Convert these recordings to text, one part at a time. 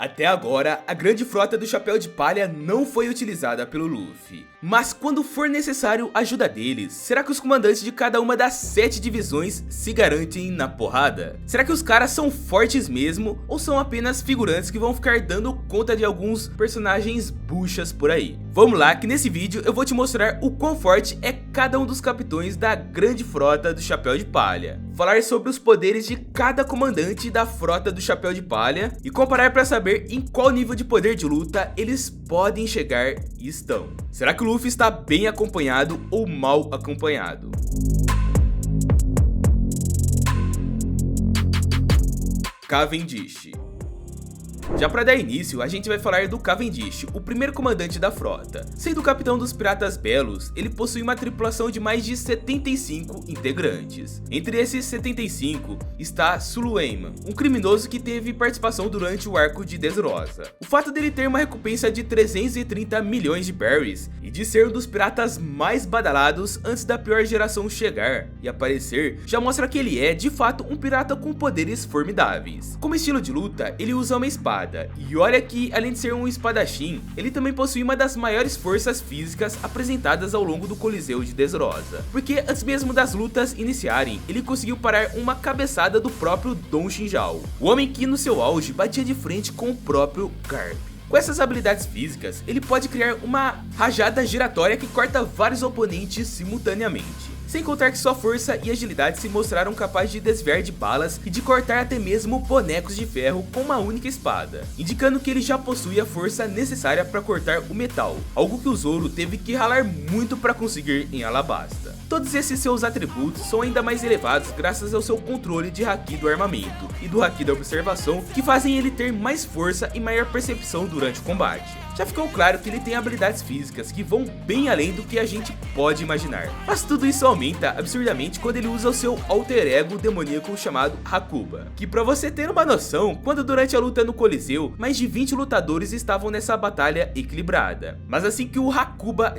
Até agora, a grande frota do Chapéu de Palha não foi utilizada pelo Luffy. Mas quando for necessário a ajuda deles, será que os comandantes de cada uma das 7 divisões se garantem na porrada? Será que os caras são fortes mesmo ou são apenas figurantes que vão ficar dando conta de alguns personagens buchas por aí? Vamos lá que nesse vídeo eu vou te mostrar o quão forte é cada um dos capitães da grande frota do Chapéu de Palha. Falar sobre os poderes de cada comandante da frota do Chapéu de Palha e comparar para saber em qual nível de poder de luta eles podem chegar e estão. Será que o Luffy está bem acompanhado ou mal acompanhado? Cavendish. Já para dar início, a gente vai falar do Cavendish, o primeiro comandante da frota. Sendo o capitão dos Piratas Belos, ele possui uma tripulação de mais de 75 integrantes. Entre esses 75 está Sulueyman, um criminoso que teve participação durante o arco de Dressrosa. O fato dele ter uma recompensa de 330 milhões de berries e de ser um dos piratas mais badalados antes da pior geração chegar e aparecer, já mostra que ele é de fato um pirata com poderes formidáveis. Como estilo de luta, ele usa uma espada. E olha que, além de ser um espadachim, ele também possui uma das maiores forças físicas apresentadas ao longo do Coliseu de Dressrosa. Porque antes mesmo das lutas iniciarem, ele conseguiu parar uma cabeçada do próprio Don Shinjao, o homem que no seu auge batia de frente com o próprio Garp. Com essas habilidades físicas, ele pode criar uma rajada giratória que corta vários oponentes simultaneamente. Sem contar que sua força e agilidade se mostraram capazes de desviar de balas e de cortar até mesmo bonecos de ferro com uma única espada, indicando que ele já possui a força necessária para cortar o metal, algo que o Zoro teve que ralar muito para conseguir em Alabasta. Todos esses seus atributos são ainda mais elevados graças ao seu controle de haki do armamento e do haki da observação, que fazem ele ter mais força e maior percepção durante o combate. Já ficou claro que ele tem habilidades físicas que vão bem além do que a gente pode imaginar, mas tudo isso aumenta absurdamente quando ele usa o seu alter ego demoníaco chamado Hakuba, que, pra você ter uma noção, quando durante a luta no Coliseu, mais de 20 lutadores estavam nessa batalha equilibrada, mas assim que o Hakuba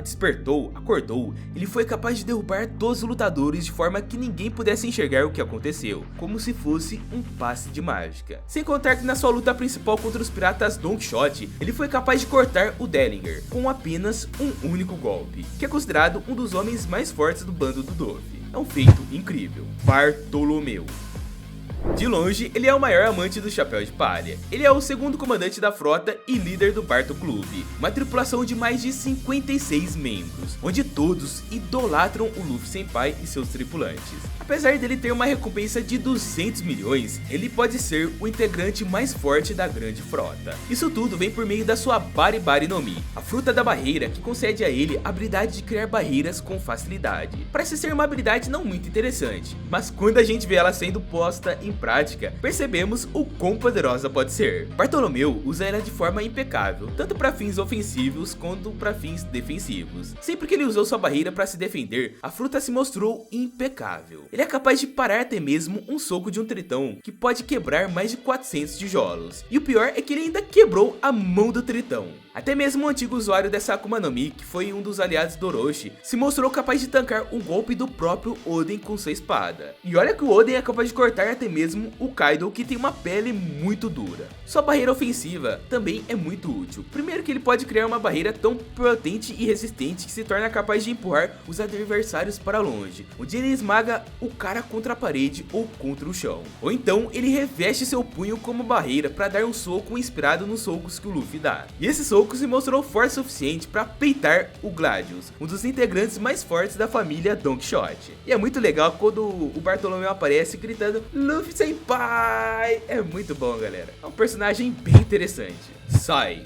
acordou, ele foi capaz de derrubar todos os lutadores de forma que ninguém pudesse enxergar o que aconteceu, como se fosse um passe de mágica. Sem contar que na sua luta principal contra os piratas Don Quixote, ele foi capaz de cortar o Dellinger com apenas um único golpe, que é considerado um dos homens mais fortes do bando do Luffy. É um feito incrível. Bartolomeu. De longe, ele é o maior amante do Chapéu de Palha. Ele é o segundo comandante da frota e líder do Barto Club, uma tripulação de mais de 56 membros, onde todos idolatram o Luffy Senpai e seus tripulantes. Apesar dele ter uma recompensa de 200 milhões, ele pode ser o integrante mais forte da grande frota. Isso tudo vem por meio da sua Bari Bari no Mi, a fruta da barreira que concede a ele a habilidade de criar barreiras com facilidade. Parece ser uma habilidade não muito interessante, mas quando a gente vê ela sendo posta em prática, percebemos o quão poderosa pode ser. Bartolomeu usa ela de forma impecável, tanto para fins ofensivos quanto para fins defensivos. Sempre que ele usou sua barreira para se defender, a fruta se mostrou impecável. Ele é capaz de parar até mesmo um soco de um tritão, que pode quebrar mais de 400 tijolos. E o pior é que ele ainda quebrou a mão do tritão. Até mesmo o antigo usuário dessa Akuma no Mi, que foi um dos aliados do Orochi, se mostrou capaz de tancar um golpe do próprio Oden com sua espada. E olha que o Oden é capaz de cortar até mesmo o Kaido, que tem uma pele muito dura. Sua barreira ofensiva também é muito útil. Primeiro que ele pode criar uma barreira tão potente e resistente que se torna capaz de empurrar os adversários para longe, onde ele esmaga o cara contra a parede ou contra o chão. Ou então ele reveste seu punho como barreira para dar um soco inspirado nos socos que o Luffy dá. E esse soco se mostrou forte o suficiente para peitar o Gladius, um dos integrantes mais fortes da família Don Quixote. E é muito legal quando o Bartolomeu aparece gritando Luffy Senpai! É muito bom, galera. É um personagem bem interessante. Sai.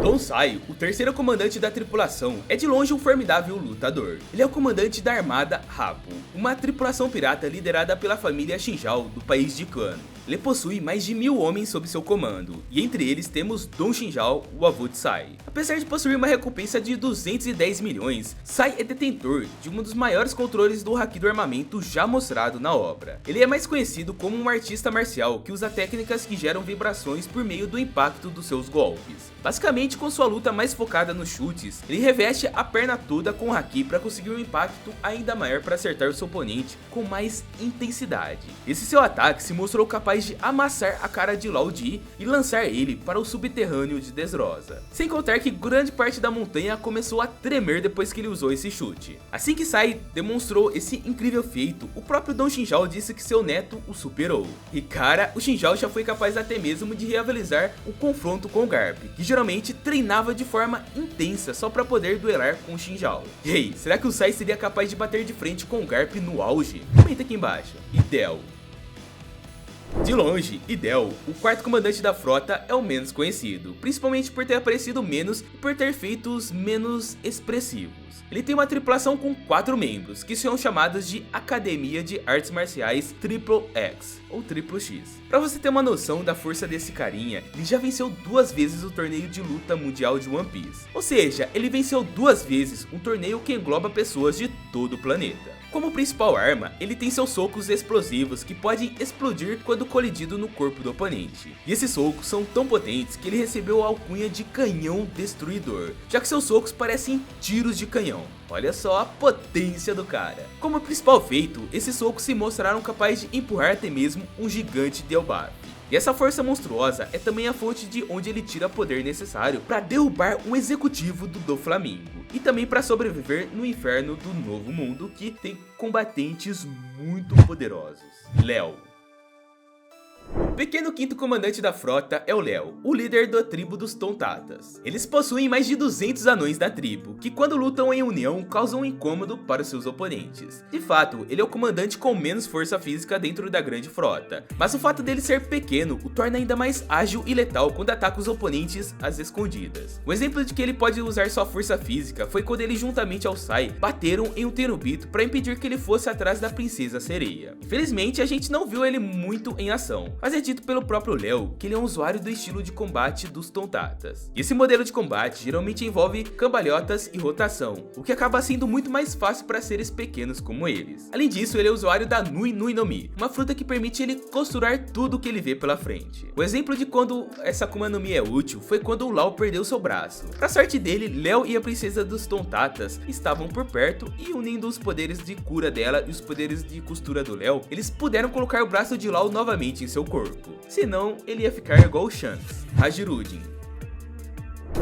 Don Sai, o terceiro comandante da tripulação, é de longe um formidável lutador. Ele é o comandante da armada Rapo, uma tripulação pirata liderada pela família Shinjao do país de Kano. Ele possui mais de 1000 homens sob seu comando, e entre eles temos Don Shinjao, o avô de Sai. Apesar de possuir uma recompensa de 210 milhões, Sai é detentor de um dos maiores controles do haki do armamento já mostrado na obra. Ele é mais conhecido como um artista marcial que usa técnicas que geram vibrações por meio do impacto dos seus golpes. Basicamente, com sua luta mais focada nos chutes, ele reveste a perna toda com haki para conseguir um impacto ainda maior para acertar o seu oponente com mais intensidade. Esse seu ataque se mostrou capaz capaz de amassar a cara de Lao Di e lançar ele para o subterrâneo de Dressrosa. Sem contar que grande parte da montanha começou a tremer depois que ele usou esse chute. Assim que Sai demonstrou esse incrível feito, o próprio Dong Xinjiao disse que seu neto o superou. E cara, o Xinjiao já foi capaz até mesmo de realizar o confronto com o Garp, que geralmente treinava de forma intensa só para poder duelar com o Xinjiao. E aí, será que o Sai seria capaz de bater de frente com o Garp no auge? Comenta aqui embaixo. E Del. De longe, Idel, o quarto comandante da frota, é o menos conhecido, principalmente por ter aparecido menos e por ter feitos menos expressivos. Ele tem uma tripulação com 4 membros, que são chamados de Academia de Artes Marciais Triple X, ou Triplo X. Pra você ter uma noção da força desse carinha, ele já venceu 2 vezes o torneio de luta mundial de One Piece. Ou seja, ele venceu 2 vezes um torneio que engloba pessoas de todo o planeta. Como principal arma, ele tem seus socos explosivos que podem explodir quando colidido no corpo do oponente. E esses socos são tão potentes que ele recebeu a alcunha de canhão destruidor, já que seus socos parecem tiros de canhão. Olha só a potência do cara. Como principal feito, esses socos se mostraram capazes de empurrar até mesmo um gigante de Elbaf. E essa força monstruosa é também a fonte de onde ele tira o poder necessário para derrubar um executivo do Doflamingo. E também para sobreviver no inferno do Novo Mundo, que tem combatentes muito poderosos. Léo. O pequeno quinto comandante da frota é o Léo, o líder da tribo dos Tontatas. Eles possuem mais de 200 anões da tribo, que quando lutam em união causam um incômodo para seus oponentes. De fato, ele é o comandante com menos força física dentro da grande frota, mas o fato dele ser pequeno o torna ainda mais ágil e letal quando ataca os oponentes às escondidas. Um exemplo de que ele pode usar sua força física foi quando ele juntamente ao Sai bateram em um Tenryubito para impedir que ele fosse atrás da Princesa Sereia. Infelizmente a gente não viu ele muito em ação, mas é dito pelo próprio Léo que ele é um usuário do estilo de combate dos Tontatas. Esse modelo de combate geralmente envolve cambalhotas e rotação, o que acaba sendo muito mais fácil para seres pequenos como eles. Além disso, ele é usuário da Nui Nui no Mi, uma fruta que permite ele costurar tudo que ele vê pela frente. O exemplo de quando essa Akuma no Mi é útil foi quando o Lau perdeu seu braço. Pra sorte dele, Léo e a princesa dos Tontatas estavam por perto e unindo os poderes de cura dela e os poderes de costura do Léo, eles puderam colocar o braço de Lau novamente em seu corpo. Senão, ele ia ficar igual o Shanks. Hajirudin.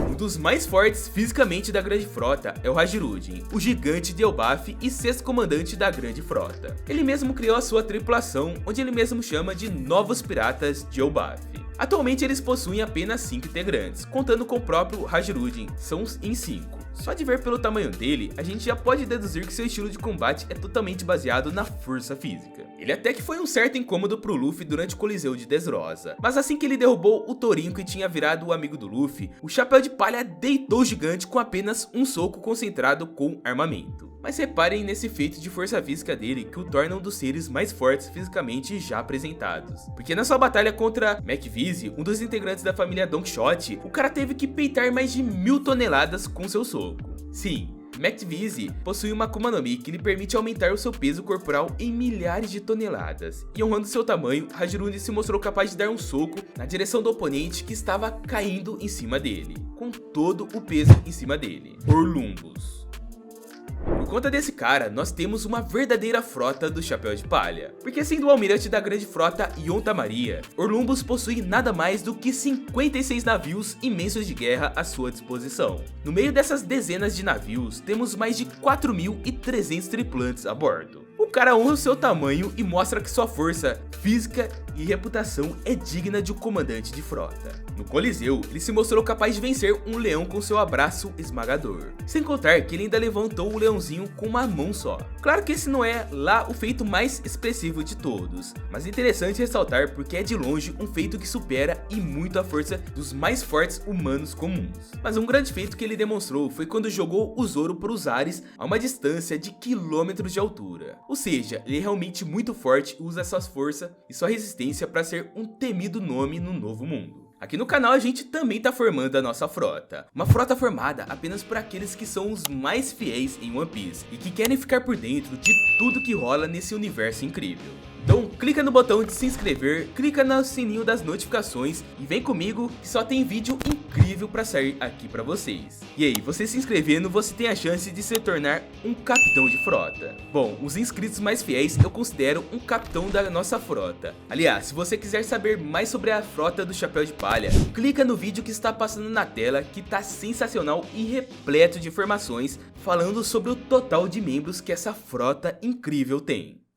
Um dos mais fortes fisicamente da grande frota é o Hajirudin, o gigante de Elbaf e sexto comandante da grande frota. Ele mesmo criou a sua tripulação, onde ele mesmo chama de Novos Piratas de Elbaf. Atualmente eles possuem apenas 5 integrantes, contando com o próprio Hajirudin, são em 5. Só de ver pelo tamanho dele, a gente já pode deduzir que seu estilo de combate é totalmente baseado na força física. Ele até que foi um certo incômodo pro Luffy durante o Coliseu de Dressrosa, mas assim que ele derrubou o Torinho que tinha virado o amigo do Luffy, o Chapéu de Palha deitou o gigante com apenas um soco concentrado com armamento. Mas reparem nesse feito de força física dele que o torna um dos seres mais fortes fisicamente já apresentados. Porque na sua batalha contra McVeeze, um dos integrantes da família Don Quixote, o cara teve que peitar mais de 1000 toneladas com seu soco. Sim, McVeeze possui uma Akuma no Mi que lhe permite aumentar o seu peso corporal em milhares de toneladas. E honrando seu tamanho, Hajirudin se mostrou capaz de dar um soco na direção do oponente que estava caindo em cima dele, com todo o peso em cima dele. Orlumbus. Por conta desse cara, nós temos uma verdadeira frota do Chapéu de Palha. Porque sendo o almirante da grande frota Yonta Maria, Orlumbus possui nada mais do que 56 navios imensos de guerra à sua disposição. No meio dessas dezenas de navios, temos mais de 4.300 tripulantes a bordo. O cara honra o seu tamanho e mostra que sua força física e reputação é digna de um comandante de frota. No Coliseu, ele se mostrou capaz de vencer um leão com seu abraço esmagador. Sem contar que ele ainda levantou o leãozinho com uma mão só. Claro que esse não é lá o feito mais expressivo de todos, mas é interessante ressaltar porque é de longe um feito que supera e muito a força dos mais fortes humanos comuns. Mas um grande feito que ele demonstrou foi quando jogou o Zoro para os ares a uma distância de quilômetros de altura. Ou seja, ele é realmente muito forte e usa sua força e sua resistência para ser um temido nome no Novo Mundo. Aqui no canal a gente também tá formando a nossa frota. Uma frota formada apenas por aqueles que são os mais fiéis em One Piece e que querem ficar por dentro de tudo que rola nesse universo incrível. Então clica no botão de se inscrever, clica no sininho das notificações e vem comigo que só tem vídeo incrível incrível para sair aqui para vocês. E aí, você se inscrevendo, você tem a chance de se tornar um capitão de frota. Bom, os inscritos mais fiéis eu considero um capitão da nossa frota. Aliás, se você quiser saber mais sobre a frota do Chapéu de Palha, clica no vídeo que está passando na tela, que tá sensacional e repleto de informações falando sobre o total de membros que essa frota incrível tem.